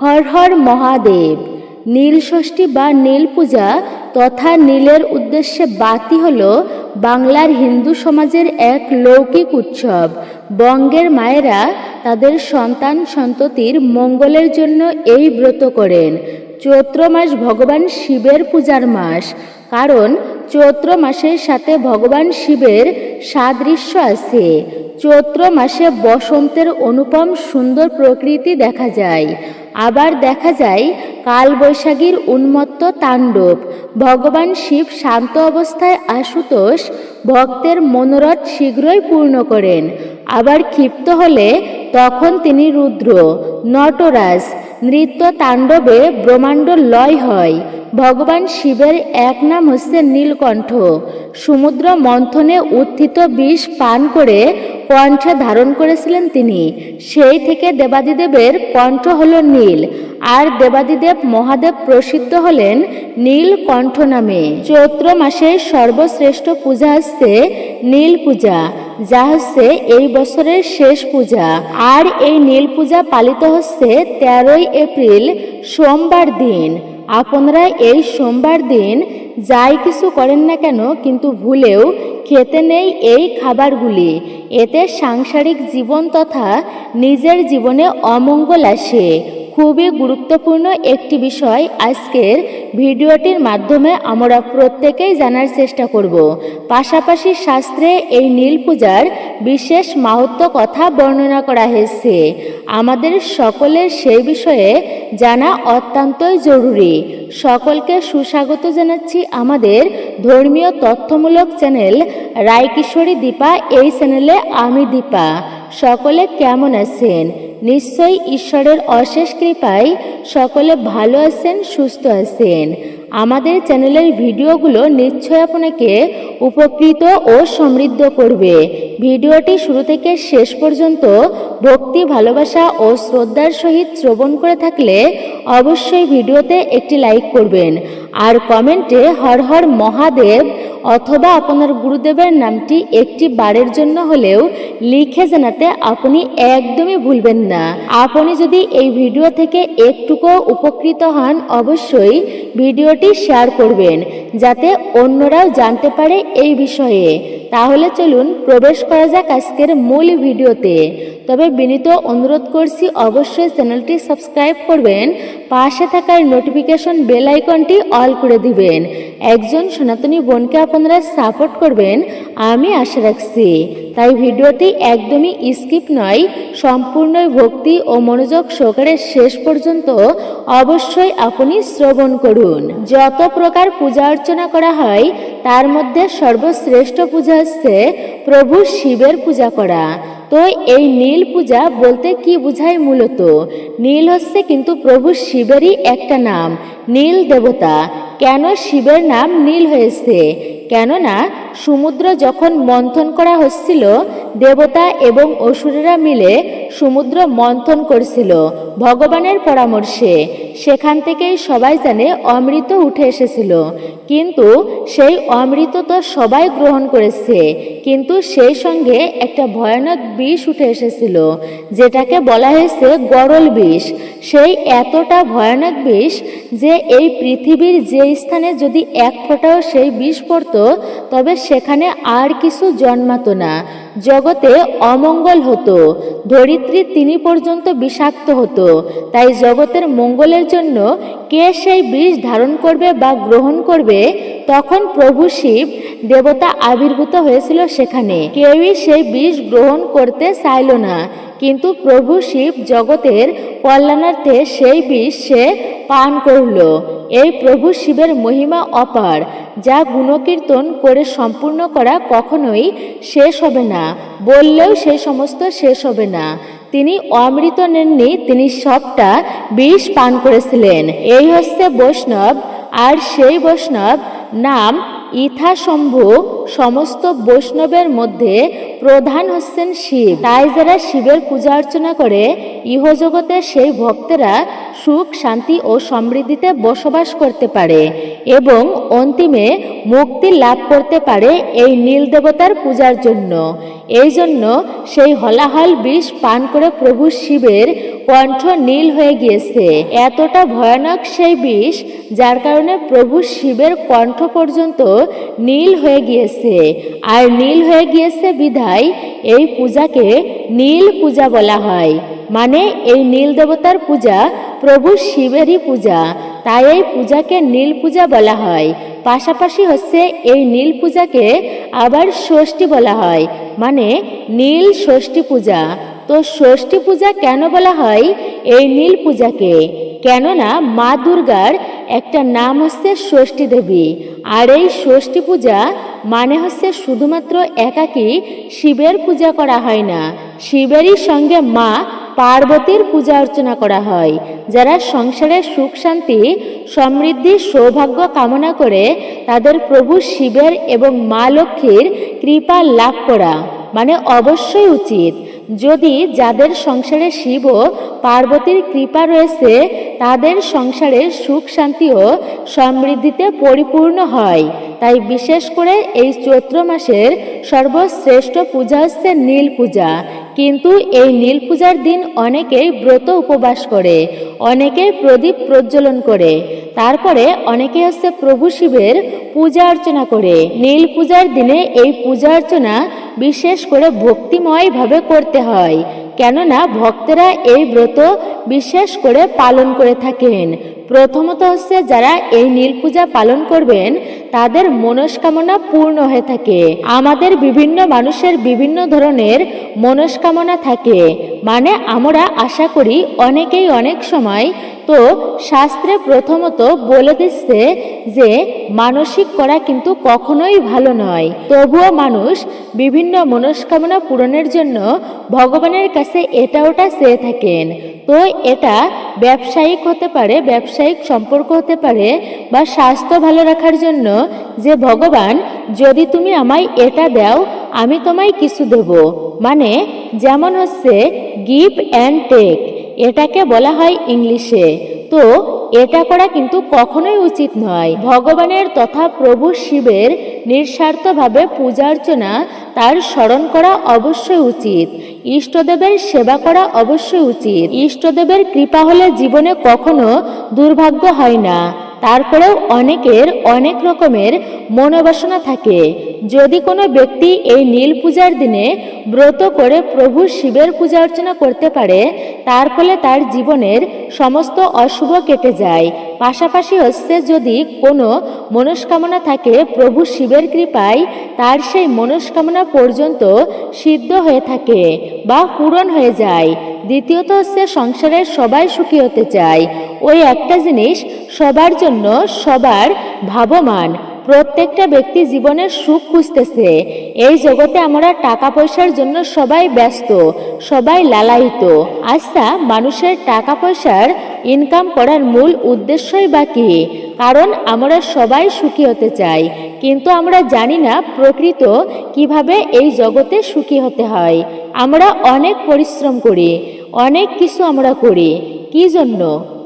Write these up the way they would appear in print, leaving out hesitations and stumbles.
হর হর মহাদেব। নীল ষষ্ঠী বা নীল পূজা তথা নীলের উদ্দেশ্যে বাতি হল বাংলার হিন্দু সমাজের এক লৌকিক উৎসব। বঙ্গের মায়েরা তাদের সন্তান সন্ততির মঙ্গলের জন্য এই ব্রত করেন। চৈত্র মাস ভগবান শিবের পূজার মাস, কারণ চৈত্র মাসের সাথে ভগবান শিবের সাদৃশ্য আছে। চৈত্র মাসে বসন্তের অনুপম সুন্দর প্রকৃতি দেখা যায়। আবার দেখা যায় কালবৈশাখীর উন্মত্ত তাণ্ডব। ভগবান শিব শান্ত অবস্থায় আশুতোষ ভক্তের মনোরথ শীঘ্রই পূর্ণ করেন। আবার ক্ষিপ্ত হলে তখন তিনি রুদ্র, নটরাজ। নৃত্য তাণ্ডবে ব্রহ্মাণ্ড লয় হয়। ভগবান শিবের এক নাম হচ্ছে নীলকণ্ঠ। সমুদ্র মন্থনে উত্থিত বিষ পান করে কণ্ঠে ধারণ করেছিলেন তিনি। সেই থেকে দেবাদিদেবের কণ্ঠ হল নীল, আর দেবাদিদেব মহাদেব প্রসিদ্ধ হলেন নীলকণ্ঠ নামে। চৈত্র মাসের সর্বশ্রেষ্ঠ পূজা হচ্ছে নীল পূজা, যা হচ্ছে এই বছরের শেষ পূজা। আর এই নীল পূজা পালিত হচ্ছে 13ই এপ্রিল সোমবার দিন। আপনারা এই সোমবার দিন যাই কিছু করেন না কেন, কিন্তু ভুলেও খেতে নেই এই খাবারগুলি। এতে সাংসারিক জীবন তথা নিজের জীবনে অমঙ্গল আসে। খুবই গুরুত্বপূর্ণ একটি বিষয় আজকের ভিডিওটির মাধ্যমে আমরা প্রত্যেকেই জানার চেষ্টা করব। পাশাপাশি শাস্ত্রে এই নীল পূজার বিশেষ মাহাত্ম্য কথা বর্ণনা করা হয়েছে। আমাদের সকলের সেই বিষয়ে জানা অত্যন্তই জরুরি। সকলকে সুস্বাগত জানাচ্ছি আমাদের ধর্মীয় তথ্যমূলক চ্যানেল রায়কিশোরী দীপা। এই চ্যানেলে আমি দীপা। সকলে কেমন আছেন? নিশ্চয়ই ঈশ্বরের অশেষ কৃপায় সকলে ভালো আছেন, সুস্থ আছেন। আমাদের চ্যানেলের ভিডিওগুলো নিশ্চয় আপনাকে উপকৃত ও সমৃদ্ধ করবে। ভিডিওটি শুরু থেকে শেষ পর্যন্ত ভক্তি, ভালোবাসা ও শ্রদ্ধার সহিত শ্রবণ করে থাকলে অবশ্যই ভিডিওতে একটি লাইক করবেন, আর কমেন্টে হর হর মহাদেব অথবা আপনার গুরুদেবের নামটি একটি বারের জন্য হলেও লিখে জানাতে আপনি একদমই ভুলবেন না। আপনি যদি এই ভিডিও থেকে একটুকু উপকৃত হন, অবশ্যই ভিডিওটি শেয়ার করবেন, যাতে অন্যরাও জানতে পারে এই বিষয়ে। তাহলে চলুন প্রবেশ করা যাক আজকের মূল ভিডিওতে। তবে বিনীত অনুরোধ করছি, অবশ্যই চ্যানেলটি সাবস্ক্রাইব করবেন, পাশে থাকার নোটিফিকেশন বেল আইকনটি অল করে দিবেন। একজন সনাতনী বোনকে আপনারা সাপোর্ট করবেন আমি আশা রাখছি। তাই ভিডিওটি একদমই স্কিপ নয়, সম্পূর্ণই ভক্তি ও মনোযোগ সহকারে শেষ পর্যন্ত অবশ্যই আপনি শ্রবণ করুন। যত প্রকার পূজা অর্চনা করা হয় তার মধ্যে সর্বশ্রেষ্ঠ পূজা হচ্ছে প্রভু শিবের পূজা করা। তো এই নীল পূজা বলতে কি বোঝায়? মূলত নীল হচ্ছে কিন্তু প্রভু শিবেরই একটা নাম, নীল দেবতা। কেন শিবের নাম নীল হয়েছে? কেননা সমুদ্র যখন মন্থন করা হচ্ছিল, দেবতা এবং অসুরেরা মিলে সমুদ্র মন্থন করছিল ভগবানের পরামর্শে। সেখান থেকেই সবাই জানে অমৃত উঠে এসেছিল। কিন্তু সেই অমৃত তো সবাই গ্রহণ করেছে, কিন্তু সেই সঙ্গে একটা ভয়ানক বিষ উঠে এসেছিল, যেটাকে বলা হয়েছে গরল বিষ। সেই এতটা ভয়ানক বিষ যে এই পৃথিবীর যে স্থানে যদি এক ফোঁটাও সেই বিষ পড়তো, তবে সেখানে আর কিছু জন্মাতো না, জগতে অমঙ্গল হতো, ধরিত্রী তিনি পর্যন্ত বিষাক্ত হতো। তাই জগতের মঙ্গলের জন্য কে সেই বিষ ধারণ করবে বা গ্রহণ করবে, তখন প্রভু শিব দেবতা আবির্ভূত হয়েছিল সেখানে। কেউই সেই বিষ গ্রহণ করতে চাইল না, কিন্তু প্রভু শিব জগতের কল্যাণার্থে সেই বিষ সে পান করল। এই প্রভু শিবের মহিমা অপার, যা গুণকীর্তন করে সম্পূর্ণ করা কখনোই শেষ হবে না, বললেও সেই সমস্ত শেষ হবে না। তিনি অমৃত নেননি, তিনি সবটা বিষ পান করেছিলেন। এই হচ্ছে বৈষ্ণব, আর সেই বৈষ্ণব নাম ইথাশম্ভু। সমস্ত বৈষ্ণবের মধ্যে প্রধান হচ্ছেন শিব। তাই যারা শিবের পূজা অর্চনা করে ইহজগতে, সেই ভক্তেরা সুখ শান্তি ও সমৃদ্ধিতে বসবাস করতে পারে এবং অন্তিমে মুক্তি লাভ করতে পারে এই নীল দেবতার পূজার জন্য। এই জন্য সেই হলাহল বিষ পান করে প্রভু শিবের কণ্ঠ নীল হয়ে গিয়েছে। এতটা ভয়ানক সেই বিষ যার কারণে প্রভু শিবের কণ্ঠ পর্যন্ত নীল হয়ে গিয়েছে। আর নীল হয়ে গিয়েছে বিধায় এই পূজাকে নীল পূজা বলা হয়। মানে এই নীল দেবতার পূজা প্রভু শিবেরই পূজা, তাই এই পূজাকে নীল পূজা বলা হয়। পাশাপাশি হচ্ছে এই নীল পূজাকে আবার ষষ্ঠী বলা হয়, মানে নীল ষষ্ঠী পূজা। তো ষষ্ঠী পূজা কেন বলা হয় এই নীল পূজাকে? কেননা মা দুর্গার একটা নাম হচ্ছে ষষ্ঠী দেবী। আর এই ষষ্ঠী পূজা মানে হচ্ছে শুধুমাত্র একাকী শিবের পূজা করা হয় না, শিবেরই সঙ্গে মা পার্বতীর পূজা অর্চনা করা হয়। যারা সংসারে সুখ শান্তি সমৃদ্ধি সৌভাগ্য কামনা করে তাদের প্রভু শিবের এবং মা লক্ষ্মীর কৃপা লাভ করা মানে অবশ্যই উচিত। যদি যাদের সংসারে শিব ও পার্বতীর কৃপা রয়েছে তাদের সংসারে সুখ শান্তি ও সমৃদ্ধিতে পরিপূর্ণ হয়। তাই বিশেষ করে এই চৈত্র মাসের সর্বশ্রেষ্ঠ পূজা হচ্ছে নীল পূজা। কিন্তু এই নীল পূজার দিন অনেকেই ব্রত উপবাস করে, অনেকেই প্রদীপ প্রজ্বলন করে, তারপরে অনেকে হচ্ছে প্রভু শিবের পূজা অর্চনা করে। নীল পূজার দিনে এই পূজা অর্চনা বিশেষ করে ভক্তিময় ভাবে করতে হয়, কেননা ভক্তরা এই ব্রত বিশেষ করে পালন করে থাকেন। প্রথমত হচ্ছে যারা এই নীল পূজা পালন করবেন তাদের মনস্কামনা পূর্ণ হয়ে থাকে। আমাদের বিভিন্ন মানুষের বিভিন্ন ধরনের মনস্কামনা থাকে, মানে আমরা আশা করি অনেকেই অনেক সময় তো শাস্ত্রে প্রথমত বলে দিচ্ছে যে মানসিক করা কিন্তু কখনোই ভালো নয়, তবুও মানুষ বিভিন্ন মনস্কামনা পূরণের জন্য ভগবানের কাছে এটা ওটা চেয়ে থাকেন। তো এটা ব্যবসায়িক হতে পারে, ব্যবসায়িক সম্পর্ক হতে পারে, বা স্বাস্থ্য ভালো রাখার জন্য যে ভগবান যদি তুমি আমায় এটা দাও আমি তোমায় কিছু দেব, মানে যেমন হচ্ছে গিভ অ্যান্ড টেক, এটাকে বলা হয় ইংলিশে। তো এটা করা কিন্তু কখনোই উচিত নয়। ভগবানের তথা প্রভু শিবের নিঃস্বার্থভাবে পূজা অর্চনা তার স্মরণ করা অবশ্যই উচিত। ইষ্টদেবের সেবা করা অবশ্যই উচিত। ইষ্টদেবের কৃপা হলে জীবনে কখনো দুর্ভাগ্য হয় না। তারপরেও অনেকের অনেক রকমের মনোবাসনা থাকে। যদি কোনো ব্যক্তি এই নীল পূজার দিনে ব্রত করে প্রভু শিবের পূজা অর্চনা করতে পারে তার ফলে তার জীবনের সমস্ত অশুভ কেটে যায়। পাশাপাশি হচ্ছে যদি কোনো মনস্কামনা থাকে প্রভু শিবের কৃপায় তার সেই মনস্কামনা পর্যন্ত সিদ্ধ হয়ে থাকে বা পূরণ হয়ে যায়। দ্বিতীয়ত হচ্ছে সংসারের সবাই সুখী হতে চায়, ওই একটা জিনিস সবার জন্য সবার ভাবমান। প্রত্যেকটা ব্যক্তি জীবনের সুখ খুঁজতেছে। এই জগতে আমরা টাকা পয়সার জন্য সবাই ব্যস্ত, সবাই লালায়িত। আচ্ছা, মানুষের টাকা পয়সার ইনকাম করার মূল উদ্দেশ্যই বা কি? কারণ আমরা সবাই সুখী হতে চাই, কিন্তু আমরা জানি না প্রকৃত কিভাবে এই জগতে সুখী হতে হয়। আমরা অনেক পরিশ্রম করি, অনেক কিছু আমরা করি, কি জন্য?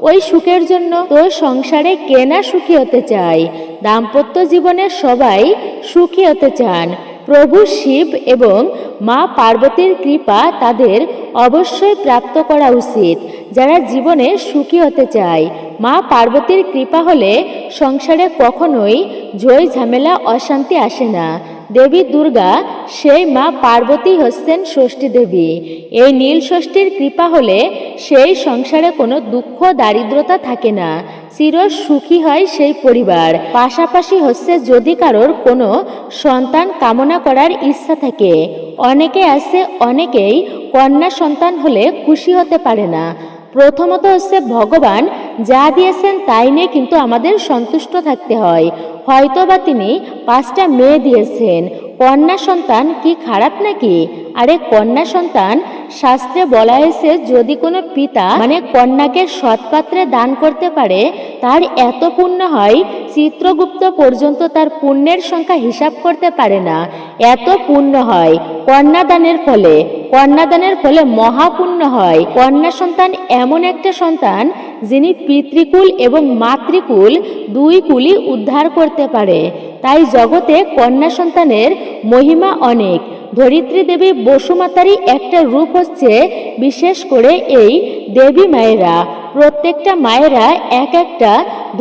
ওই সুখের জন্য। তো সংসারে কে না সুখী হতে চায়? দাম্পত্য জীবনে সবাই সুখী হতে চান। প্রভু শিব এবং মা পার্বতীর কৃপা তাদের অবশ্যই প্রাপ্ত করা উচিত যারা জীবনে সুখী হতে চায়। মা পার্বতীর কৃপা হলে সংসারে কখনোই ঝই ঝামেলা অশান্তি আসে না। দেবী দুর্গা সেই মা পার্বতী হচ্ছেন ষষ্ঠী দেবী। এই নীল ষষ্ঠীর কৃপা হলে সেই সংসারে কোনো দুঃখ দারিদ্রতা থাকে না, চির সুখী হয় সেই পরিবার। পাশাপাশি হচ্ছে যদি কারোর কোনো সন্তান কামনা করার ইচ্ছা থাকে, অনেকে আছে অনেকেই কন্যা সন্তান হলে খুশি হতে পারে না। প্রথমত হচ্ছে ভগবান যা দিয়েছেন তাই নিয়ে কিন্তু আমাদের সন্তুষ্ট থাকতে হয়। হয়তোবা তিনি 5টা মেয়ে দিয়েছেন, কন্যা সন্তান কি খারাপ নাকি? আরে কন্যা সন্তান শাস্ত্রে বলা হয়েছে যদি কোনো পিতা মানে কন্যাকে সৎপাত্রে দান করতে পারে তার এত পুণ্য হয় চিত্রগুপ্ত পর্যন্ত তার পুণ্যের সংখ্যা হিসাব করতে পারে না, এত পুণ্য হয় কন্যাদানের ফলে। কন্যাদানের ফলে মহাপুণ্য হয়। কন্যা সন্তান এমন একটা সন্তান যিনি পিতৃকুল এবং মাতৃকুল দুই কুলই উদ্ধার করতে পারে। তাই জগতে কন্যা সন্তানের মহিমা অনেক। ধরিত্রী দেবী বসুমাতারই একটা রূপ হচ্ছে বিশেষ করে এই দেবী মায়েরা। প্রত্যেকটা মায়েরা এক একটা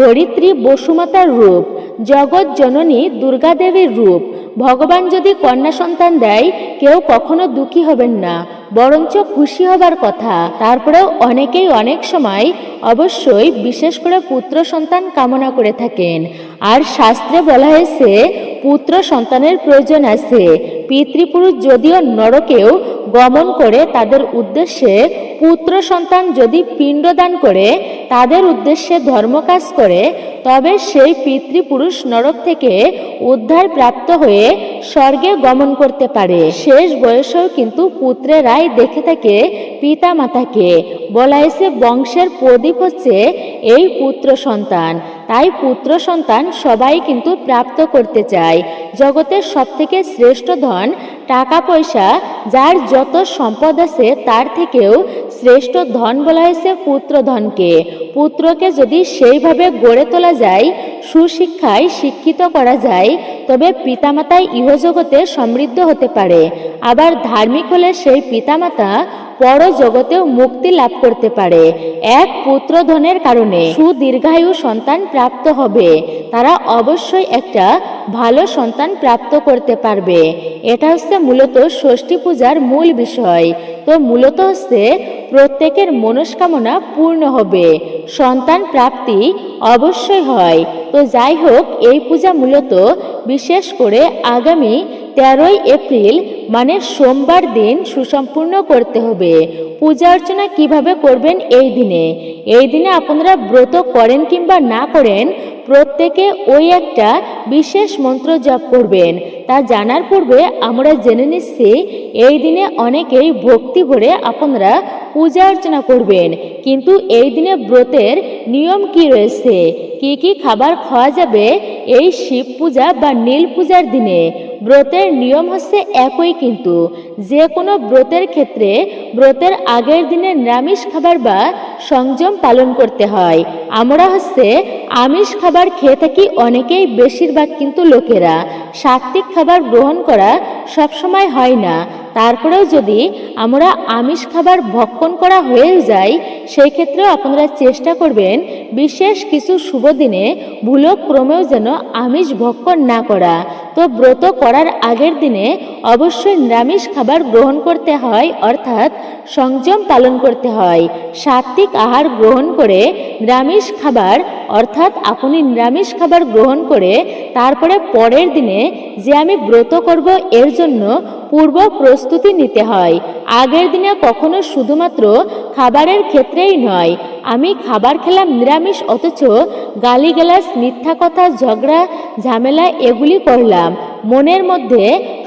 ধরিত্রী বসুমাতার রূপ, জগৎ জননী দুর্গা দেবীর রূপ। ভগবান যদি কন্যা সন্তান দেয় কেউ কখনো দুঃখী হবেন না, বরঞ্চ খুশি হবার কথা। তারপরেও অনেকেই অনেক সময় অবশ্যই বিশেষ করে পুত্র সন্তান কামনা করে থাকেন। আর শাস্ত্রে বলা হয়েছে পুত্র সন্তানের প্রয়োজন আছে। পিতৃপুরুষ যদিও নরকেও গমন করে তাদের উদ্দেশ্যে পুত্র সন্তান যদি পিণ্ডদান করে তাদের উদ্দেশ্যে ধর্মকাজ করে তবে সেই পিতৃপুরুষ নরক থেকে উদ্ধার প্রাপ্ত হয়ে স্বর্গে গমন করতে পারে। শেষ বয়সেও কিন্তু পুত্রেরাই দেখে থাকে পিতা মাতাকে। বলা হয়েছে বংশের প্রদীপ হচ্ছে এই পুত্র সন্তান। তাই পুত্র সন্তান সবাই কিন্তু প্রাপ্ত করতে চায়। জগতের সবথেকে শ্রেষ্ঠ ধন টাকা পয়সা, যার যত সম্পদ আছে তার থেকেও শ্রেষ্ঠ ধন বলা হয়েছে পুত্র ধনকে। পুত্রকে যদি সেইভাবে গড়ে তোলা যায়, সুশিক্ষায় শিক্ষিত করা যায়, তবে পিতামাতাই ইহজগতে সমৃদ্ধ হতে পারে। আবার ধার্মিক হলে সেই পিতামাতা পরজগতেও মুক্তি লাভ করতে পারে। এক পুত্র ধনের কারণে সুদীর্ঘায়ু সন্তান প্রাপ্ত হবে। তারা অবশ্যই একটা ভালো সন্তান প্রাপ্ত করতে পারবে। এটা হচ্ছে মূলত ষষ্ঠী পূজার মূল বিষয়। তো মূলত হচ্ছে প্রত্যেকের মনস্কামনা পূর্ণ হবে, সন্তান প্রাপ্তি অবশ্যই হয়। তো যাই হোক, এই পূজা মূলত বিশেষ করে আগামী 13ই এপ্রিল মানে সোমবার দিন সুসম্পূর্ণ করতে হবে। পূজা অর্চনা কিভাবে করবেন এই দিনে? এই দিনে আপনারা ব্রত করেন কিংবা না করেন, প্রত্যেকে ওই একটা বিশেষ মন্ত্র জপ করবেন। তা জানার পূর্বে আমরা জেনে নিচ্ছি এই দিনে অনেকেই ভক্তি ভরে আপনারা পূজা অর্চনা করবেন, কিন্তু এই দিনে ব্রতের নিয়ম কি রয়েছে, কি কি খাবার খাওয়া যাবে এই শিব পূজা বা নীল পূজার দিনে? ব্রতের নিয়ম হচ্ছে একই, কিন্তু যে কোনো ব্রতের ক্ষেত্রে ব্রতের আগের দিনে নিরামিষ খাবার বা সংযম পালন করতে হয়। আমরা হচ্ছে আমিষ খাবার খেয়ে থাকি অনেকেই, বেশিরভাগ কিন্তু লোকেরা সাত্ত্বিক খাবার গ্রহণ করা সবসময় হয় না। তারপরেও যদি আমরা আমিষ খাবার ভক্ষণ করা হয়ে যায়, সেই ক্ষেত্রেও আপনারা চেষ্টা করবেন বিশেষ কিছু শুভ দিনে ভুলক্রমেও যেন আমিষ ভক্ষণ না করা। তো ব্রত করার আগের দিনে অবশ্যই নিরামিষ খাবার গ্রহণ করতে হয়, অর্থাৎ সংযম পালন করতে হয়। সাত্ত্বিক আহার গ্রহণ করে নিরামিষ খাবার অর্থাৎ আপনি নিরামিষ খাবার গ্রহণ করে তারপরে পরের দিনে যে আমি ব্রত করব এর জন্য পূর্ব প্রস্তুতি নিতে হয়। আগের দিনে কখনো শুধুমাত্র খাবারের ক্ষেত্রেই নয়, আমি খাবার খেলাম নিরামিষ অথচ গালিগালাজ, মিথ্যা কথা, ঝগড়া ঝামেলা এগুলি করলাম, মনের মধ্যে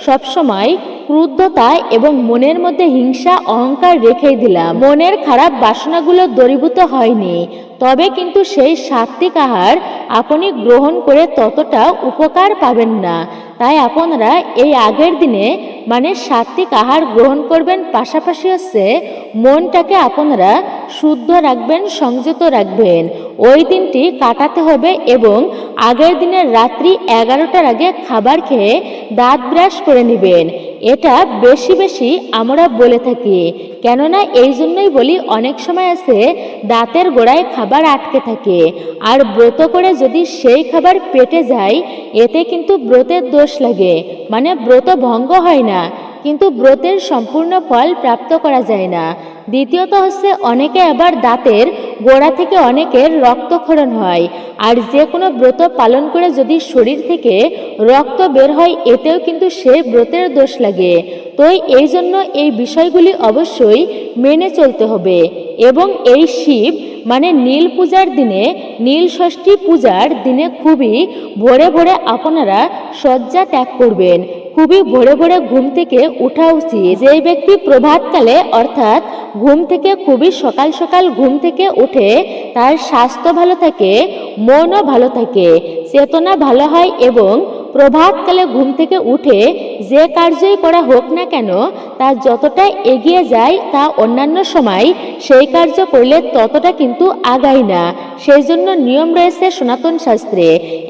সবসময় ক্রুদ্ধতা এবং মনের মধ্যে হিংসা অহংকার রেখেই দিলাম, মনের খারাপ বাসনাগুলো দূরীভূত হয়নি, তবে কিন্তু সেই সাত্ত্বিক আহার আপনি গ্রহণ করে ততটা উপকার পাবেন না। তাই আপনারা এই আগের দিনে মানে সাত্ত্বিক আহার গ্রহণ করবেন, পাশাপাশি হচ্ছে মনটাকে আপনারা শুদ্ধ রাখবেন, সংযত রাখবেন। ওই দিনটি কাটাতে হবে এবং আগের দিনের রাত্রি 11টার আগে খাবার খেয়ে দাঁত ব্রাশ করে নেবেন। এটা বেশি বেশি আমরা বলে থাকি, কেননা এই জন্যই বলি অনেক সময় আছে দাঁতের গোড়ায় খাবার আটকে থাকে, আর ব্রত করে যদি সেই খাবার পেটে যায় এতে কিন্তু ব্রতের দোষ লাগে, মানে ব্রত ভঙ্গ হয় না, কিন্তু ব্রতের সম্পূর্ণ ফল প্রাপ্ত করা যায় না। দ্বিতীয়ত হচ্ছে অনেকে আবার দাঁতের গোড়া থেকে অনেকের রক্তক্ষরণ হয়, আর যে কোনো ব্রত পালন করে যদি শরীর থেকে রক্ত বের হয় এতেও কিন্তু সে ব্রতের দোষ লাগে। তো এই জন্য এই বিষয়গুলি অবশ্যই মেনে চলতে হবে। এবং এই শিব মানে নীল পূজার দিনে, নীল ষষ্ঠী পূজার দিনে খুবই ভোরে ভোরে আপনারা শয্যা ত্যাগ করবেন। খুবই ভোরে ভোরে ঘুম থেকে ওঠা উচিত। যে ব্যক্তি প্রভাতকালে অর্থাৎ ঘুম থেকে খুবই সকাল সকাল ঘুম থেকে উঠে তার স্বাস্থ্য ভালো থাকে, মনও ভালো থাকে, চেতনা ভালো হয় এবং প্রভাতকালে ঘুম থেকে উঠে যে কার্যই করা হোক না কেন তা যতটা এগিয়ে যায় তা অন্যান্য সময় সেই কার্য করলে ততটা কিন্তু আগায় না। সেই জন্য নিয়ম রয়েছে সনাতন শাস্ত্রে,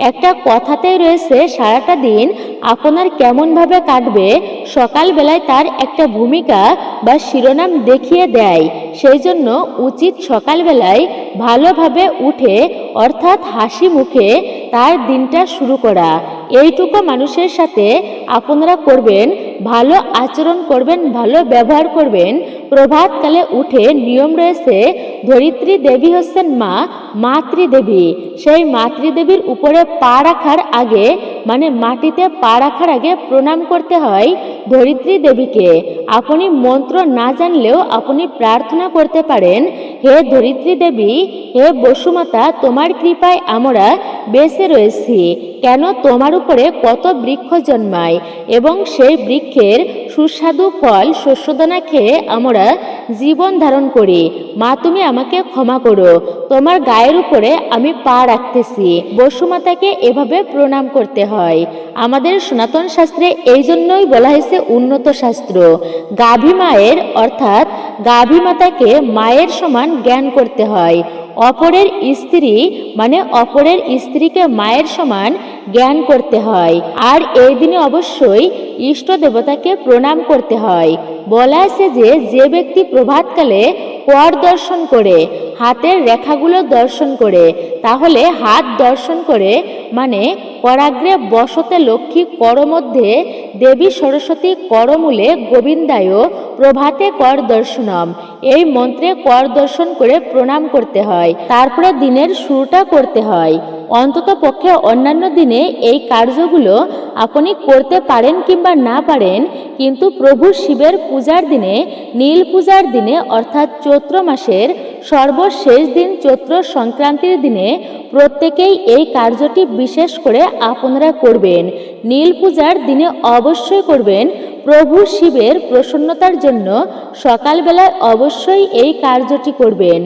একটা কথাতেই রয়েছে সারাটা দিন আপনার কেমনভাবে কাটবে সকালবেলায় তার একটা ভূমিকা বা শিরোনাম দেখিয়ে দেয়। সেই জন্য উচিত সকালবেলায় ভালোভাবে উঠে অর্থাৎ হাসি মুখে তার দিনটা শুরু করা। এইটুকু মানুষের সাথে আপনারা করবেন, ভালো আচরণ করবেন, ভালো ব্যবহার করবেন। প্রভাতকালে উঠে নিয়ম রয়েছে ধরিত্রী দেবী হচ্ছেন মা, মাতৃদেবী। সেই মাতৃদেবীর উপরে পা রাখার আগে মানে মাটিতে পা রাখার আগে প্রণাম করতে হয় ধরিত্রী দেবীকে। আপনি মন্ত্র না জানলেও আপনি প্রার্থনা করতে পারেন, হে ধরিত্রী দেবী, হে বসুমাতা, তোমার কৃপায় আমরা বেঁচে রয়েছি। কেন তোমার উপরে কত বৃক্ষ জন্মায় এবং সেই বৃক্ষের সুস্বাদু ফল শস্যদানা খেয়ে আমরা জীবন ধারণ করি। মা তুমি আমাকে ক্ষমা করো, তোমার গায়ের উপরে আমি পা রাখতেছি। বসুমাতাকে এভাবে প্রণাম করতে হয়। আমাদের সনাতন শাস্ত্রে এই জন্যই বলা হয়েছে উন্নত শাস্ত্র। গাভী মায়ের অর্থাৎ গাভী মাতাকে মায়ের সমান জ্ঞান করতে হয়। অপরের স্ত্রী মানে অপরের স্ত্রীকে মায়ের সমান জ্ঞান করতে হয়। আর এই দিনে অবশ্যই ইষ্ট দেবতাকে প্রণাম করতে হয়। বলা আছে যে যে ব্যক্তি প্রভাতকালে কর দর্শন করে, হাতের রেখাগুলো দর্শন করে, তাহলে হাত দর্শন করে মানে করাগ্রে বসতে লক্ষ্মী কর মধ্যে দেবী সরস্বতী করমূলে গোবিন্দায় প্রভাতে কর দর্শনম, এই মন্ত্রে কর দর্শন করে প্রণাম করতে হয়। তারপরে দিনের শুরুটা করতে হয়। অন্তত পক্ষে অন্যান্য দিনে এই কার্যগুলো আপনি করতে পারেন কিংবা না পারেন, কিন্তু প্রভু শিবের পূজার দিনে, নীল পূজার দিনে অর্থাৎ চৈত্র মাসের সর্বশেষ দিন চৈত্র সংক্রান্তির দিনে প্রত্যেকেই এই কার্যটি বিশেষ করে আপনারা করবেন। নীল পূজার দিনে অবশ্যই করবেন। প্রভু শিবের প্রসন্নতার জন্য সকালবেলায় অবশ্যই এই কার্যটি করবেন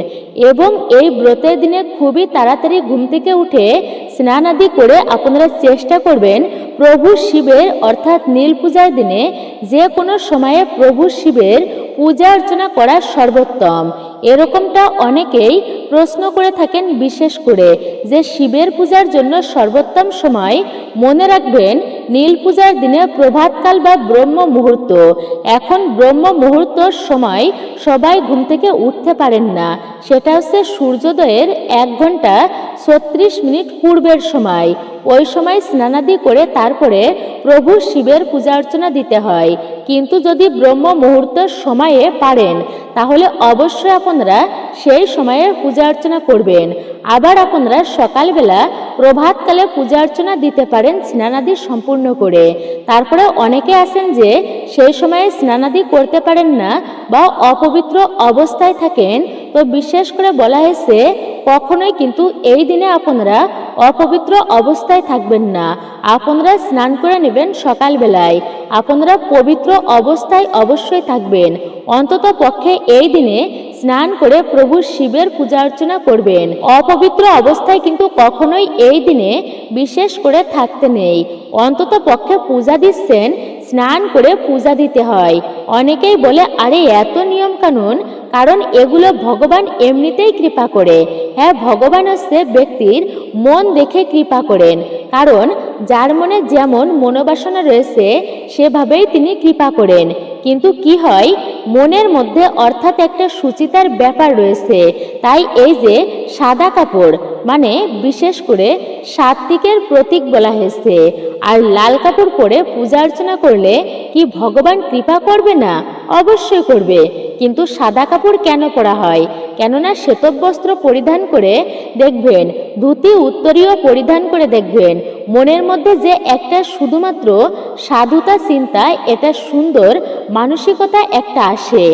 এবং এই ব্রতের দিনে খুবই তাড়াতাড়ি ঘুম থেকে উঠে স্নান আদি করে আপনারা চেষ্টা করবেন প্রভু শিবের অর্থাৎ নীল পূজার দিনে যে কোনো সময়ে প্রভু শিবের পূজা অর্চনা করা সর্বোত্তম। এরকমটা অনেকেই প্রশ্ন করে থাকেন, বিশেষ করে যে শিবের পূজার জন্য সর্বোত্তম সময় মনে রাখবেন নীল পূজার দিনে প্রভাতকাল বা ব্রহ্ম মুহূর্ত। এখন ব্রহ্ম মুহূর্তর সময় সবাই ঘুম থেকে উঠতে পারেন না, সেটা হচ্ছে সূর্যোদয়ের 1 ঘন্টা 36 মিনিট পূর্বের সময়। ওই সময় স্নানাদি করে তারপরে প্রভু শিবের পূজা অর্চনা দিতে হয়। কিন্তু যদি ব্রহ্ম মুহূর্তের সময়ে পারেন তাহলে অবশ্যই আপনারা সেই সময়ে পূজা অর্চনা করবেন। আবার আপনারা সকালবেলা প্রভাতকালে পূজা অর্চনা দিতে পারেন স্নানাদি সম্পূর্ণ করে। তারপরে অনেকে আছেন যে সেই সময়ে স্নানাদি করতে পারেন না বা অপবিত্র অবস্থায় থাকেন, তো বিশেষ করে বলা হয়েছে কখনোই কিন্তু এই দিনে আপনারা অপবিত্র অবস্থায় থাকবেন না। আপনারা স্নান করে নেবেন সকালবেলায়, আপনারা পবিত্র অবস্থায় অবশ্যই থাকবেন। অন্তত পক্ষে এই দিনে স্নান করে প্রভু শিবের পূজা অর্চনা করবেন। অপবিত্র অবস্থায় কিন্তু কখনোই এই দিনে বিশেষ করে থাকতে নেই। অন্তত পক্ষে পূজা দিচ্ছেন, স্নান করে পূজা দিতে হয়। অনেকেই বলে আরে এত নিয়ম কানুন, কারণ এগুলো ভগবান এমনিতেই কৃপা করে। হ্যাঁ, ভগবান হচ্ছে ব্যক্তির মন দেখে কৃপা করেন, কারণ যার মনে যেমন মনোবাসনা রয়েছে সেভাবেই তিনি কৃপা করেন। কিন্তু কি হয়, মনের মধ্যে অর্থাৎ একটা সুচিতার ব্যাপার রয়েছে। তাই এই যে সাদা কাপড় মানে বিশেষ করে সাত্বিকের প্রতীক বলা হয়েছে, আর লাল কাপড় পরে পূজা অর্চনা করলে কি ভগবান কৃপা করবে না? অবশ্যই করবে। কিন্তু সাদা কাপড় কেন পরা হয়? কেননা শ্বেতবস্ত্র পরিধান করে দেখবেন, ধুতি উত্তরীয় পরিধান করে দেখবেন, মনের মধ্যে যে একটা শুধুমাত্র সাধুতা চিন্তা, এটা সুন্দর মানসিকতা একটা আসে।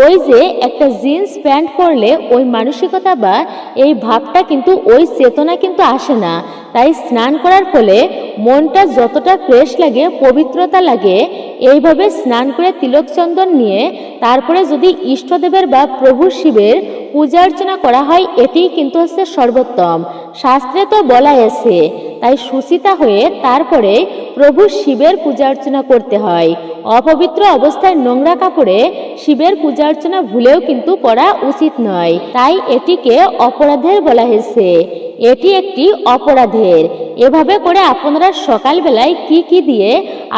ওই যে একটা জিন্স প্যান্ট পরলে ওই মানসিকতা বা এই ভাবটা কিন্তু ওই চেতনা কিন্তু আসে না। তাই স্নান করার ফলে মনটা যতটা ফ্রেশ লাগে, পবিত্রতা লাগে, এইভাবে স্নান করে তিলক চন্দন নিয়ে তারপরে যদি ইষ্টদেবের বা প্রভু শিবের পূজা অর্চনা করা হয়, এটি কিন্তু হচ্ছে সর্বোত্তম। শাস্ত্রে তো বলা আছে, তাই সুচিতা হয়ে তারপরে প্রভু শিবের পূজা অর্চনা করতে হয়। অপবিত্র অবস্থায় নোংরা কাপড়ে শিবের পূজা অর্চনা ভুলেও কিন্তু করা উচিত নয়। তাই এটিকে অপরাধের বলা হয়েছে। এটি একটি অপরাধের। এভাবে করে আপনারা সকালবেলায় কি দিয়ে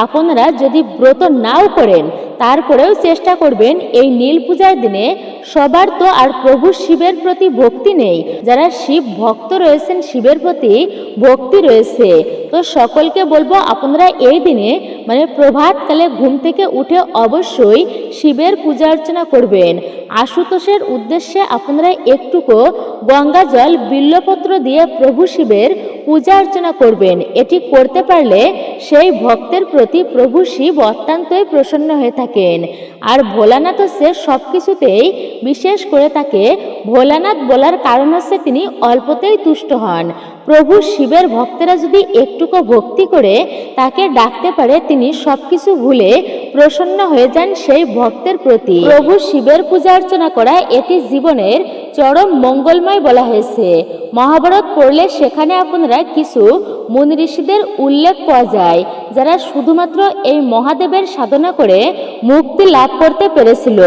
আপনারা যদি ব্রত নাও করেন, তারপরেও চেষ্টা করবেন এই নীল পূজার দিনে। সবার তো আর প্রভু শিবের প্রতি ভক্তি নেই। যারা শিব ভক্ত রয়েছেন, শিবের প্রতি ভক্তি রয়েছে, তো সকলকে বলবো আপনারা এই দিনে মানে প্রভাতকালে ঘুম থেকে উঠে অবশ্যই শিবের পূজা অর্চনা করবেন। আশুতোষের উদ্দেশ্যে আপনারা একটুকু গঙ্গা জল বিল্লপত্র দিয়ে প্রভু শিবের পূজা অর্চনা করবেন। এটি করতে পারলে সেই ভক্তের প্রতি প্রভু শিব অত্যন্তই প্রসন্ন হয়ে থাকেন। আর ভোলানাথ হচ্ছে সব কিছুতেই বিশেষ করে তাকে ভোলানাথ বলার কারণ হচ্ছে তিনি অল্পতেই তুষ্ট হন। প্রভু শিবের ভক্তেরা যদি একটুকু ভক্তি করে তাকে ডাকতে পারে, তিনি সবকিছু ভুলে প্রসন্ন হয়ে যান সেই ভক্তের প্রতি। প্রভু শিবের পূজা অর্চনা করা এটি জীবনের চরম মঙ্গলময় বলা হয়েছে। মহাভারত পড়লে সেখানে আপনারা কিছু মুনি ঋষিদের উল্লেখ পাওয়া যায়, যারা শুধুমাত্র এই মহাদেবের সাধনা করে মুক্তি লাভ করতে পেরেছিল।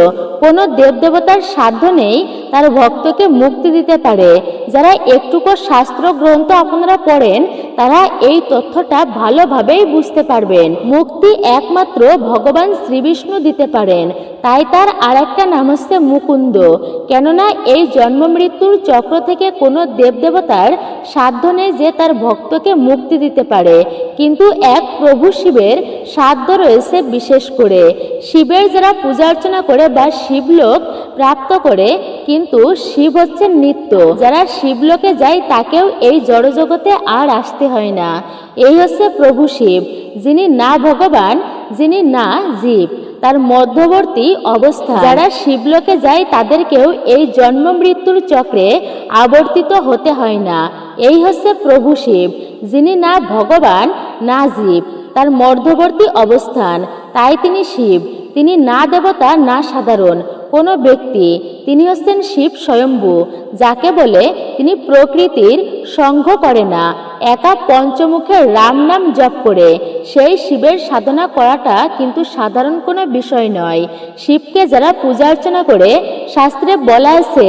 কোনো দেবদেবতার সাধ্য নেই তার ভক্তকে মুক্তি দিতে পারে। যারা একটুকু শাস্ত্র গ্রন্থ আপনারা পড়েন, তারা এই তথ্যটা ভালোভাবেই বুঝতে পারবেন। মুক্তি একমাত্র ভগবান শ্রীবিষ্ণু দিতে পারেন। তাই তার আরেকটা নাম হচ্ছে মুকুন্দ। কেননা এই জন্ম মৃত্যুর চক্র থেকে কোনো দেবদেবতার সাধ্য নেই যে তার ভক্তকে মুক্তি দিতে পারে, কিন্তু এক প্রভু শিবের সাধ্য রয়েছে। বিশেষ করে শিবের যারা পূজা অর্চনা করে বা শিবলোক প্রাপ্ত করে, কিন্তু শিব হচ্ছেন নিত্য। যারা শিবলোকে যায় তাকেও এই জড়জগতে আর আসতে হয় না। এই হচ্ছে প্রভু শিব, যিনি না ভগবান, যিনি না জীব, তার মধ্যবর্তী অবস্থা। যারা শিবলোকে যায় তাদেরকেও এই জন্ম মৃত্যুর চক্রে আবর্তিত হতে হয় না। এই হচ্ছে প্রভু শিব, যিনি না ভগবান না জীব, তার মধ্যবর্তী অবস্থান। তাই তিনি শিব। তিনি না দেবতা না সাধারণ কোনো ব্যক্তি। তিনি হচ্ছেন শিব স্বয়ম্ভু, যাকে বলে তিনি প্রকৃতির সঙ্গ করে না। একা পঞ্চমুখের রাম নাম জপ করে সেই শিবের সাধনা করাটা কিন্তু সাধারণ কোনো বিষয় নয়। শিবকে যারা পূজা অর্চনা করে, শাস্ত্রে বলা আছে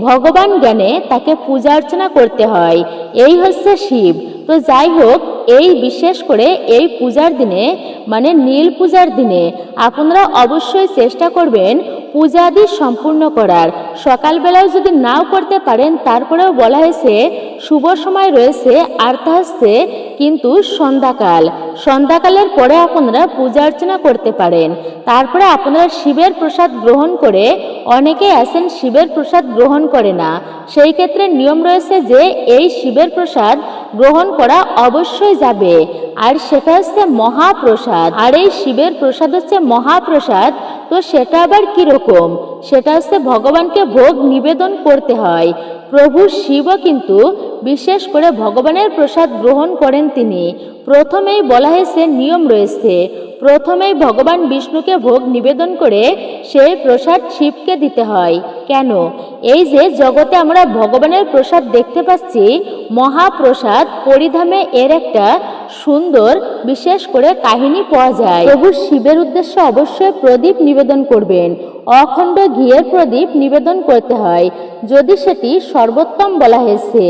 ভগবান জ্ঞানে তাকে পূজা অর্চনা করতে হয়। এই হচ্ছে শিব। তো যাই হোক, এই বিশেষ করে এই পূজার দিনে মানে নীল পূজার দিনে আপনারা অবশ্যই চেষ্টা করবেন পূজাদি সম্পূর্ণ করার। সকালবেলাও যদি নাও করতে পারেন, তারপরেও বলা হয়েছে শুভ সময় রয়েছে, আর তা হচ্ছে কিন্তু সন্ধ্যাকাল। সন্ধ্যাকালের পরে আপনারা পূজা অর্চনা করতে পারেন। তারপরে আপনারা শিবের প্রসাদ গ্রহণ করে, অনেকেই আছেন শিবের প্রসাদ গ্রহণ করে না, সেই ক্ষেত্রে নিয়ম রয়েছে যে এই শিবের প্রসাদ গ্রহণ করা অবশ্যই যাবে। আর সেটা হচ্ছে মহাপ্রসাদ। আর এই শিবের প্রসাদ হচ্ছে মহাপ্রসাদ। তো সেটা আবার কিরকম? সেটা হচ্ছে ভগবানকে ভোগ নিবেদন করতে হয়। প্রভু শিবও কিন্তু বিশেষ করে ভগবানের প্রসাদ গ্রহণ করেন। তিনি প্রথমেই বলা হয়েছে নিয়ম রয়েছে, প্রথমেই ভগবান বিষ্ণুকে ভোগ নিবেদন করে সেই প্রসাদ শিবকে দিতে হয়। কেন? এই যে জগতে আমরা ভগবানের প্রসাদ দেখতে পাচ্ছি, মহাপ্রসাদ পরিধামে, এর একটা সুন্দর বিশেষ করে কাহিনী পাওয়া যায়। প্রভু শিবের উদ্দেশ্যে অবশ্যই প্রদীপ নিবেদন করবেন। অখণ্ড ঘিয়ের প্রদীপ নিবেদন করতে হয়, যদি সেটি সর্বোত্তম বলা হয়েছে।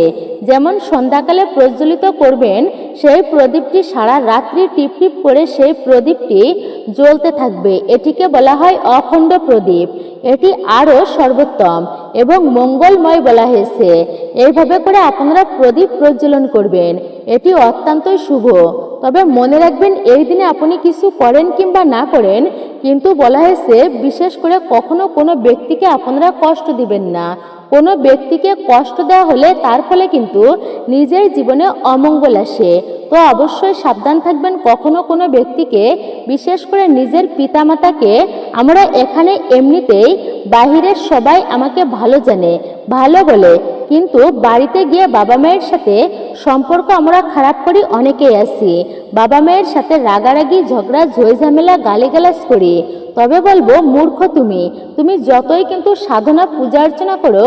যেমন সন্ধ্যাকালে প্রজ্বলিত করবেন, সেই প্রদীপটি সারা রাত্রি টিপ টিপ করে সেই প্রদীপটি জ্বলতে থাকবে। এটিকে বলা হয় অখণ্ড প্রদীপ। এটি আরও সর্বোত্তম এবং মঙ্গলময় বলা হয়েছে। এইভাবে করে আপনারা প্রদীপ প্রজ্বলন করবেন, এটি অত্যন্তই শুভ। তবে মনে রাখবেন এই দিনে আপনি কিছু করেন কিংবা না করেন, কিন্তু বলা হয়েছে বিশেষ করে কখনো কোনো ব্যক্তিকে আপনারা কষ্ট দিবেন না। কোনো ব্যক্তিকে কষ্ট দেওয়া হলে তার ফলে কিন্তু নিজের জীবনে অমঙ্গল আসে। তো অবশ্যই সাবধান থাকবেন কখনো কোনো ব্যক্তিকে, বিশেষ করে নিজের পিতামাতাকে। আমরা এখানে এমনিতেই বাহিরের সবাই আমাকে ভালো জানে, ভালো বলে, কিন্তু বাড়িতে গিয়ে বাবা মায়ের সাথে সম্পর্ক আমরা খারাপ করি অনেকেই আছি। বাবা মায়ের সাথে রাগারাগি, ঝগড়া, ঝইঝামেলা, গালিগালাজ করি। তবে বলবো মূর্খ তুমি, তুমি যতই কিন্তু সাধনা পূজা অর্চনা করো,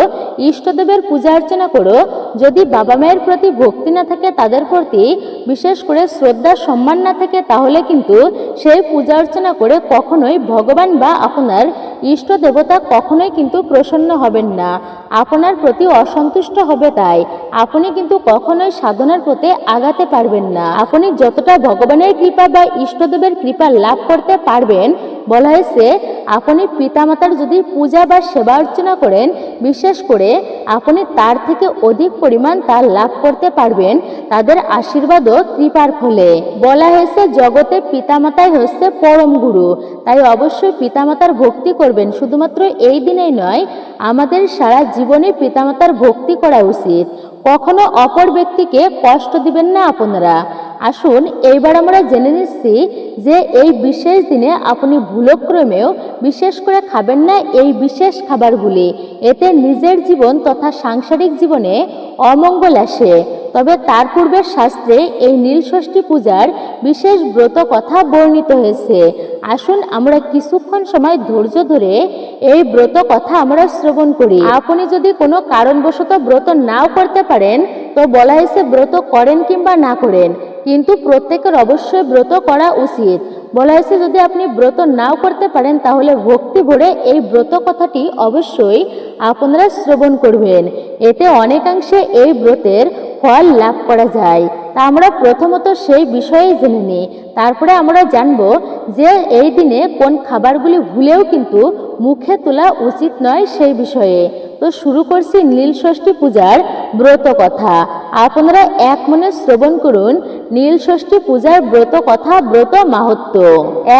ইষ্টদেবের পূজা অর্চনা করো, যদি বাবা মায়ের প্রতি ভক্তি না থাকে, তাদের প্রতি বিশেষ করে শ্রদ্ধা সম্মান না থাকে, তাহলে কিন্তু সেই পূজা অর্চনা করে কখনোই ভগবান বা আপনার ইষ্ট দেবতা কখনোই কিন্তু প্রসন্ন হবেন না, আপনার প্রতি অসন্তুষ্ট হবে। তাই আপনি কিন্তু কখনোই সাধনার পথে আগাতে পারবেন না। আপনি যতটা ভগবানের কৃপা বা ইষ্টদেবের কৃপা লাভ করতে পারবেন, বলা হয়েছে আপনি পিতামাতার যদি পূজা বা সেবা অর্চনা করেন, বিশেষ করে আপনি তার থেকে অধিক পরিমাণ তার লাভ করতে পারবেন তাদের আশীর্বাদ ও কৃপার ফলে। বলা হয়েছে জগতে পিতামাতাই হচ্ছে পরম গুরু। তাই অবশ্যই পিতামাতার ভক্তি করবেন। শুধুমাত্র এই দিনেই নয়, আমাদের সারা জীবনে পিতামাতার ভক্তি করা উচিত। কখনো অপর ব্যক্তিকে কষ্ট দিবেন না আপনারা। আসুন এইবার আমরা জেনে নিচ্ছি যে এই বিশেষ দিনে আপনি ভুলক্রমেও বিশেষ করে খাবেন না এই বিশেষ খাবারগুলি। এতে নিজের জীবন তথা সাংসারিক জীবনে অমঙ্গল আসে। তবে তার পূর্বের শাস্ত্রে এই নীলষষ্ঠী পূজার বিশেষ ব্রত কথা বর্ণিত হয়েছে। আসুন আমরা কিছুক্ষণ সময় ধৈর্য ধরে এই ব্রত কথা আমরা শ্রবণ করি। আপনি যদি কোনো কারণবশত ব্রত নাও করতে পারেন, তো বলা হয়েছে ব্রত করেন কিংবা না করেন, কিন্তু প্রত্যেকের অবশ্যই ব্রত করা উচিত। বলা হয়েছে যদি আপনি ব্রত নাও করতে পারেন, তাহলে ভক্তি ভরে এই ব্রত কথাটি অবশ্যই আপনারা শ্রবণ করবেন। এতে অনেকাংশে এই ব্রতের ফল লাভ করা যায়। তা আমরা প্রথমত সেই বিষয়ে জেনে নিই, তারপরে আমরা জানব যে এই দিনে কোন খাবারগুলি ভুলেও কিন্তু মুখে তোলা উচিত নয় সেই বিষয়ে। তো শুরু করছি নীলষষ্ঠী পূজার ব্রত কথা। আপনারা এক মনে শ্রবণ করুন নীলষষ্ঠী পূজার ব্রত কথা, ব্রত মাহাত্ম্য।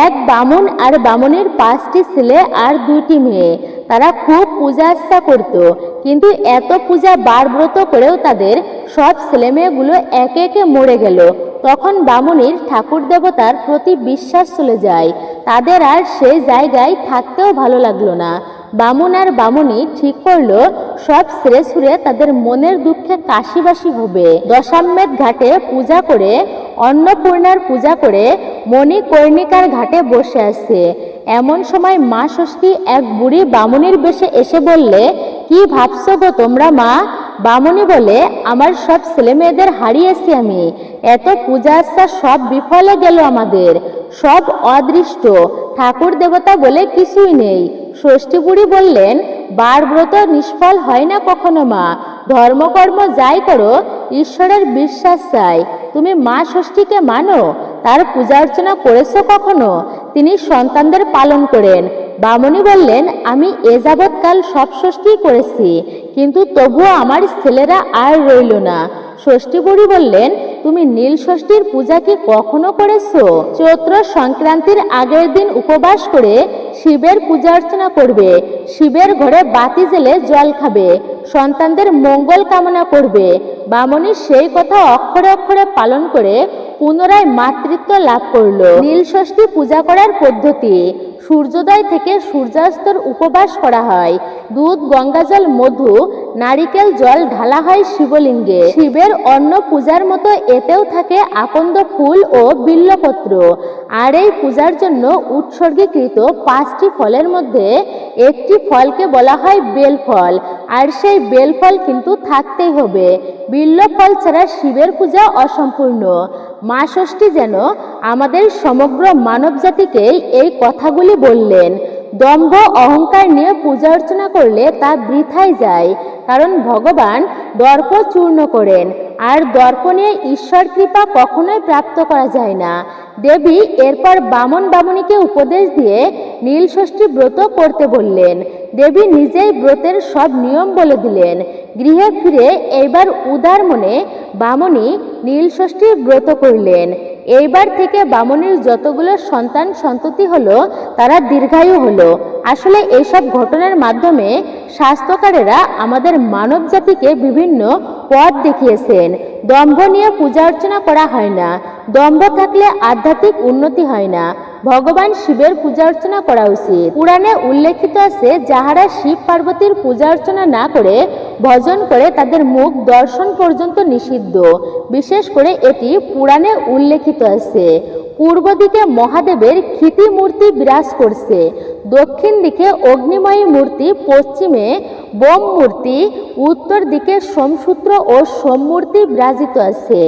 এক বামুন আর বামুনের 5টি ছেলে আর 2টি মেয়ে। তারা খুব পূজা আর্চা করত, কিন্তু এত পূজা বার ব্রত করেও তাদের সব ছেলেমেয়েগুলো একে একে মরে গেল। তখন বামুনির ঠাকুর দেবতার প্রতি বিশ্বাস চলে যায়। তাদের আর সেই জায়গায় থাকতেও ভালো লাগলো না। বামুন আর বামুনি ঠিক করলো সব ছেড়ে ছুড়ে তাদের মনের দুঃখে কাশিবাসী হবে। দশাম্মেদ ঘাটে পূজা করে, অন্নপূর্ণার পূজা করে মণিকর্ণিকার ঘাটে বসে আছে। এমন সময় মা ষষ্ঠী এক বুড়ি বামুনির বেশে এসে বললে, কি ভাবছো গো তোমরা মা? বামুনি বলে, আমার সব ছেলে মেয়েদের হারিয়েছি আমি। এত পূজা আর্চা সব বিফলে গেল আমাদের, সব অদৃষ্ট। ঠাকুর দেবতা বলে কিছুই নেই। ষষ্ঠী বুড়ি বললেন, বার ব্রত নিষ্ফল হয় না কখনো মা। ধর্মকর্ম যাই করো, ঈশ্বরের বিশ্বাস চাই। তুমি মা ষষ্ঠীকে মানো? তার পূজা অর্চনা করেছো কখনো? তিনি সন্তানদের পালন করেন। বামুনি বললেন, আমি এ যাবৎকাল সব ষষ্ঠী করেছি, কিন্তু তবুও আমার ছেলেরা আর রইল না। ষষ্ঠী বুড়ি বললেন, তুমি নীল ষষ্ঠীর পূজা কি কখনো করেছো? চৈত্র সংক্রান্তির আগের দিন উপবাস করে শিবের পূজা অর্চনা করবে, শিবের ঘরে বাতি জ্বেলে জল খাবে, সন্তানদের মঙ্গল কামনা করবে। বামুনি সেই কথা অক্ষরে অক্ষরে পালন করে পুনরায় মাতৃত্ব লাভ করলো। নীল ষষ্ঠী পূজা করার পদ্ধতি: সূর্যোদয় থেকে সূর্যাস্তর উপবাস করা হয়। দুধ, গঙ্গাজল, মধু, নারিকেল জল ঢালা হয় শিবলিঙ্গে। শিবের অন্ন পূজার মতো এতেও থাকে আকন্দ ফুল ও বিল্লপত্র। আর এই পূজার জন্য উৎসর্গীকৃত 5টি ফলের মধ্যে একটি ফলকে বলা হয় বেলফল। আর সেই বেলফল কিন্তু থাকতেই হবে। বিল্লফল ছাড়া শিবের পূজা অসম্পূর্ণ। মা ষষ্ঠী যেন আমাদের সমগ্র মানব জাতিকেই এই কথাগুলি বললেন। দম্ভ অহংকার নিয়ে পূজা অর্চনা করলে তা বৃথাই যায়, কারণ ভগবান দর্প চূর্ণ করেন, আর দর্প নিয়ে ঈশ্বর কৃপা কখনোই প্রাপ্ত করা যায় না। দেবী এরপর বামন বামুনিকে উপদেশ দিয়ে নীল ষষ্ঠী ব্রত করতে বললেন। দেবী নিজেই ব্রতের সব নিয়ম বলে দিলেন। গৃহে ফিরে এইবার উদার মনে বামুনি নীল ষষ্ঠীর ব্রত করলেন। এইবার থেকে বামুনির যতগুলো সন্তান সন্ততি হলো তারা দীর্ঘায়ু হলো। আসলে এইসব ঘটনার মাধ্যমে শাস্ত্রকারেরা আমাদের মানব জাতিকে বিভিন্ন পথ দেখিয়েছেন। দম্ভ নিয়ে পূজা অর্চনা করা হয় না, দম্ভ থাকলে আধ্যাত্মিক উন্নতি হয় না। ভগবান শিবের পূজা অর্চনা করা উচিত। পুরাণে উল্লেখিত আছে, যাহারা শিব পার্বতীর পূজা অর্চনা না করে ভজন করে তাদের মুখ দর্শন পর্যন্ত নিষিদ্ধ। বিশেষ করে এটি পুরাণে উল্লেখিত আছে। পূর্ব দিকে মহাদেবের ক্ষিতি মূর্তি বিরাজ করছে, দক্ষিণ দিকে অগ্নিময়ী মূর্তি, পশ্চিমে বোম মূর্তি, উত্তর দিকে সোমসূত্র ও সোম মূর্তি বিরাজিত আছে।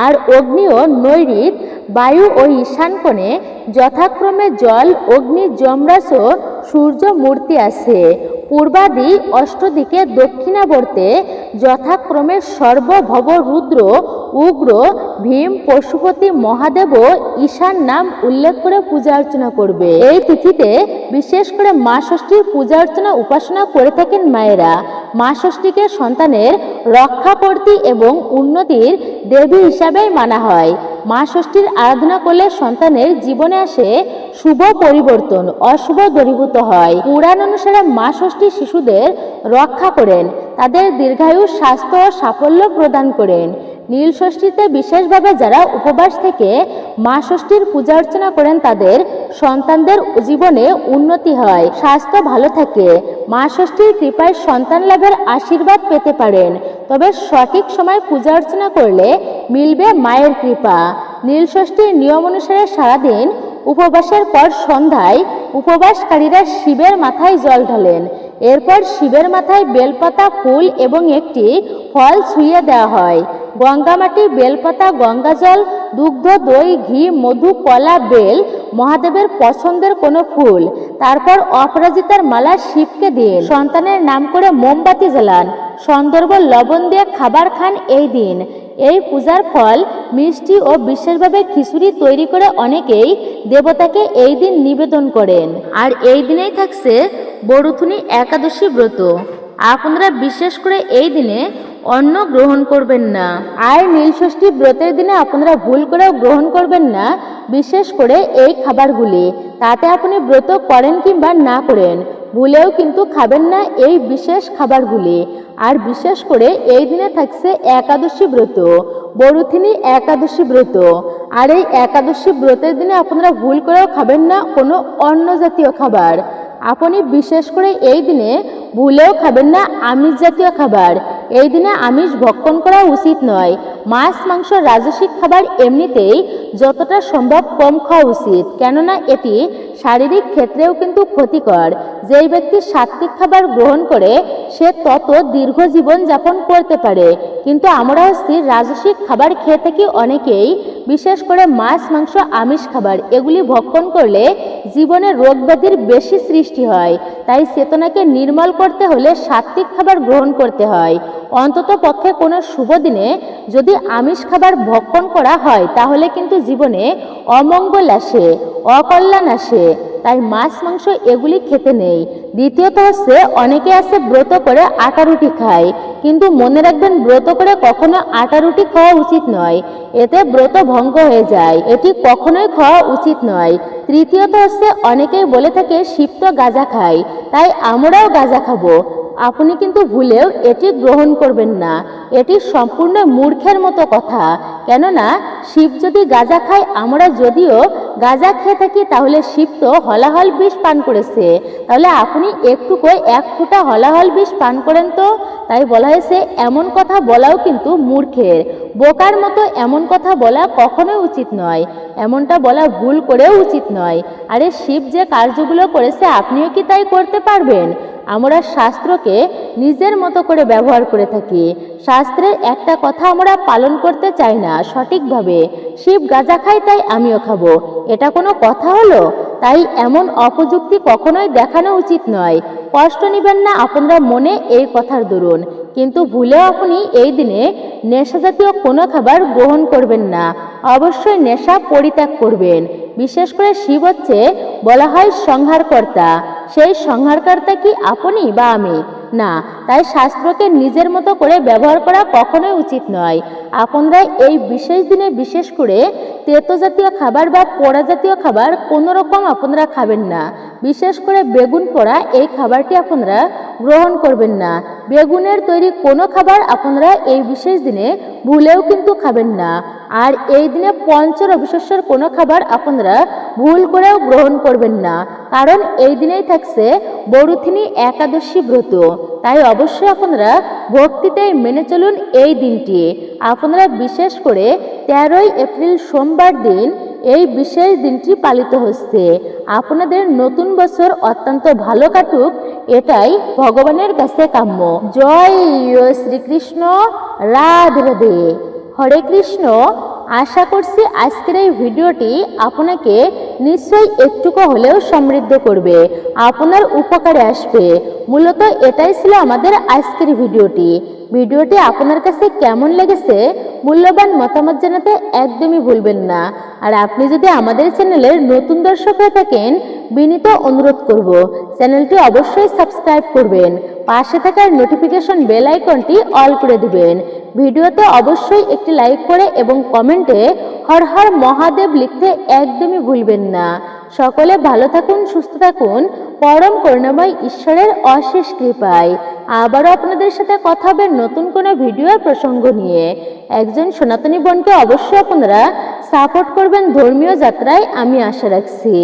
আর অগ্নি ও নৈঋত, বায়ু ও ঈশান কোণে যথাক্রমে জল, অগ্নি, যমরাজ ও সূর্য মূর্তি আছে। পূর্বাদি অষ্টদিকে দক্ষিণাবর্তে যথাক্রমে সর্বভব, রুদ্র, উগ্র, ভীম, পশুপতি, মহাদেব ও ঈশান নাম উল্লেখ করে পূজা অর্চনা করবে। এই তিথিতে বিশেষ করে মা ষষ্ঠীর পূজা অর্চনা উপাসনা করে থাকেন মায়েরা। মা ষষ্ঠীকে সন্তানের রক্ষাকর্ত্রী এবং উন্নতির দেবী হিসাবেই মানা হয়। মা ষষ্ঠীর আরাধনা করলে সন্তানের জীবনে আসে শুভ পরিবর্তন, অশুভ দূরীভূত হয়। পুরাণ অনুসারে মা ষষ্ঠী শিশুদের রক্ষা করেন, তাদের দীর্ঘায়ু, স্বাস্থ্য ও সাফল্য প্রদান করেন। নীল ষষ্ঠীতে বিশেষভাবে যারা উপবাস থেকে মা ষষ্ঠীর পূজা অর্চনা করেন তাদের সন্তানদের জীবনে উন্নতি হয়, স্বাস্থ্য ভালো থাকে। মা ষষ্ঠীর কৃপায় সন্তান লাভের আশীর্বাদ পেতে পারেন। তবে সঠিক সময় পূজা অর্চনা করলে মিলবে মায়ের কৃপা। নীল ষষ্ঠীর নিয়ম অনুসারে সারাদিন উপবাসের পর সন্ধ্যায় উপবাসকারীরা শিবের মাথায় জল ঢালেন। এরপর শিবের মাথায় বেলপাতা, ফুল এবং একটি ফল ছুঁয়ে দেওয়া হয়। গঙ্গামাটি, বেলপাতা, গঙ্গাজল, দুগ্ধ, দই, ঘি, মধু, কলা, বেল, মহাদেবের পছন্দের কোনো ফুল, তারপর অপরাজিতার মালা শিবকে দিন। সন্তানের নাম করে মোমবাতি জ্বালান, সন্দর্ভ লবণ দিয়ে খাবার খান এই দিন। এই পূজার ফল মিষ্টি ও বিশেষভাবে খিচুড়ি তৈরি করে অনেকেই দেবতাকে এই দিন নিবেদন করেন। আর এই দিনেই থাকছে বরুথুনি একাদশী ব্রত। আপনারা বিশেষ করে এই দিনে অন্ন গ্রহণ করবেন না। আর নীলষষ্ঠী ব্রতের দিনে আপনারা ভুল করেও গ্রহণ করবেন না বিশেষ করে এই খাবারগুলি। তাতে আপনি ব্রত করেন কিংবা না করেন, ভুলেও কিন্তু খাবেন না এই বিশেষ খাবারগুলি। আর বিশেষ করে এই দিনে থাকছে একাদশী ব্রত, বরুথিনী একাদশী ব্রত। আর এই একাদশী ব্রতের দিনে আপনারা ভুল করেও খাবেন না কোনো অন্ন জাতীয় খাবার। আপনি বিশেষ করে এই দিনে ভুলেও খাবেন না আমিষ জাতীয় খাবার। এই দিনে আমিষ ভক্ষণ করা উচিত নয়। মাছ, মাংস, রাজসিক খাবার এমনিতেই যতটা সম্ভব কম খাওয়া উচিত, কেননা এটি শারীরিক ক্ষেত্রেও কিন্তু ক্ষতিকর। যেই ব্যক্তি সাত্ত্বিক খাবার গ্রহণ করে সে তত দীর্ঘ জীবন যাপন করতে পারে। কিন্তু আমরা রাজসিক খাবার খেয়ে থাকি অনেকেই, বিশেষ করে মাছ, মাংস, আমিষ খাবার। এগুলি ভক্ষণ করলে জীবনে রোগ ব্যাধির বেশি সৃষ্টি হয়। তাই চেতনাকে নির্মল করতে হলে সাত্ত্বিক খাবার গ্রহণ করতে হয়। অন্তত পক্ষে কোনো শুভ দিনে যদি আমিষ খাবার ভক্ষণ করা হয় তাহলে কিন্তু জীবনে অমঙ্গল আসে, অকল্যাণ আসে। তাই মাছ, মাংস এগুলি খেতে নেই। দ্বিতীয়ত হচ্ছে, অনেকে আছে ব্রত করে আটা রুটি খায়, কিন্তু মনে রাখবেন ব্রত করে কখনো আটা রুটি খাওয়া উচিত নয়, এতে ব্রত ভঙ্গ হয়ে যায়। এটি কখনোই খাওয়া উচিত নয়। তৃতীয়ত হচ্ছে, অনেকেই বলে থাকে শিব তো গাঁজা খায়, তাই আমরাও গাঁজা খাবো। আপনি কিন্তু ভুলেও এটি গ্রহণ করবেন না। এটি সম্পূর্ণ মূর্খের মতো কথা। কেননা শিব যদি গাঁজা খায়, আমরা যদিও গাঁজা খেয়ে থাকি, তাহলে শিব তো হলাহল বিষ পান করেছে। তাহলে আপনি একটুকু এক ফোঁটা হলাহল বিষ পান করেন তো। তাই বলা হয়েছে এমন কথা বলাও কিন্তু মূর্খের, বোকার মতো এমন কথা বলা কখনোই উচিত নয়। এমনটা বলা ভুল করেও উচিত নয়। আরে শিব যে কার্যগুলো করেছে আপনিও কি তাই করতে পারবেন? আমরা শাস্ত্রকে নিজের মতো করে ব্যবহার করে থাকি। শাস্ত্রের একটা কথা আমরা পালন করতে চাই না সঠিকভাবে। শিব গাঁজা খায় তাই আমিও খাবো, এটা কোনো কথা হলো? তাই এমন অপযুক্তি কখনোই দেখানো উচিত নয়। কষ্ট নেবেন না আপনারা মনে এই কথার দরুন, কিন্তু ভুলেও আপনি এই দিনে নেশা জাতীয় কোনো খাবার গ্রহণ করবেন না। অবশ্যই নেশা পরিত্যাগ করবেন। বিশেষ করে শিব হচ্ছে বলা হয় সংহারকর্তা। সেই সংহারকর্তা কি আপনি বা আমি? না, তাই শাস্ত্রকে নিজের মতো করে ব্যবহার করা কখনোই উচিত নয়। আপনারা এই বিশেষ দিনে বিশেষ করে তেতো জাতীয় খাবার বা পোড়া জাতীয় খাবার কোনো রকম আপনারা খাবেন না। বিশেষ করে বেগুন পোড়া এই খাবারটি আপনারা গ্রহণ করবেন না। বেগুনের তৈরি কোনো খাবার আপনারা এই বিশেষ দিনে ভুলেও কিন্তু খাবেন না। আর এই দিনে পঞ্চরবি শস্যের কোনো খাবার আপনারা ভুল করেও গ্রহণ করবেন না, কারণ এই দিনেই থাকছে বরুথিনী একাদশী ব্রত। তাই অবশ্যই আপনারা ভক্তিতেই মেনে চলুন এই দিনটি। আপনারা বিশেষ করে 13ই এপ্রিল সোমবার দিন এই বিশেষ দিনটি পালিত হচ্ছে। আপনাদের নতুন বছর অত্যন্ত ভালো কাটুক, এটাই ভগবানের কাছে কাম্য। জয় শ্রীকৃষ্ণ, রাধে রাধে, হরে কৃষ্ণ। আশা করছি আজকের এই ভিডিওটি আপনাকে নিশ্চয়ই একটুকু হলেও সমৃদ্ধ করবে, আপনার উপকারে আসবে। মূলত এটাই ছিল আমাদের আজকের ভিডিওটি আপনার কাছে কেমন লেগেছে মূল্যবান মতামত জানাতে একদমই ভুলবেন না। আর আপনি যদি আমাদের চ্যানেলের নতুন দর্শক হয়ে থাকেন, বিনীত অনুরোধ করব চ্যানেলটি অবশ্যই সাবস্ক্রাইব করবেন, পাশে থাকার নোটিফিকেশন বেল আইকনটি অল করে দিবেন। ভিডিওতে অবশ্যই একটি লাইক করে এবং কমেন্টে হর হর মহাদেব লিখতে একদমই ভুলবেন না। সকলে ভালো থাকুন, সুস্থ থাকুন, পরম করুণাময় ঈশ্বরের অশেষ কৃপায়। আবারও আপনাদের সাথে কথা হবে নতুন কোনো ভিডিওর প্রসঙ্গ নিয়ে। একজন সনাতনী বোনকে অবশ্যই আপনারা সাপোর্ট করবেন ধর্মীয় যাত্রায়, আমি আশা রাখছি।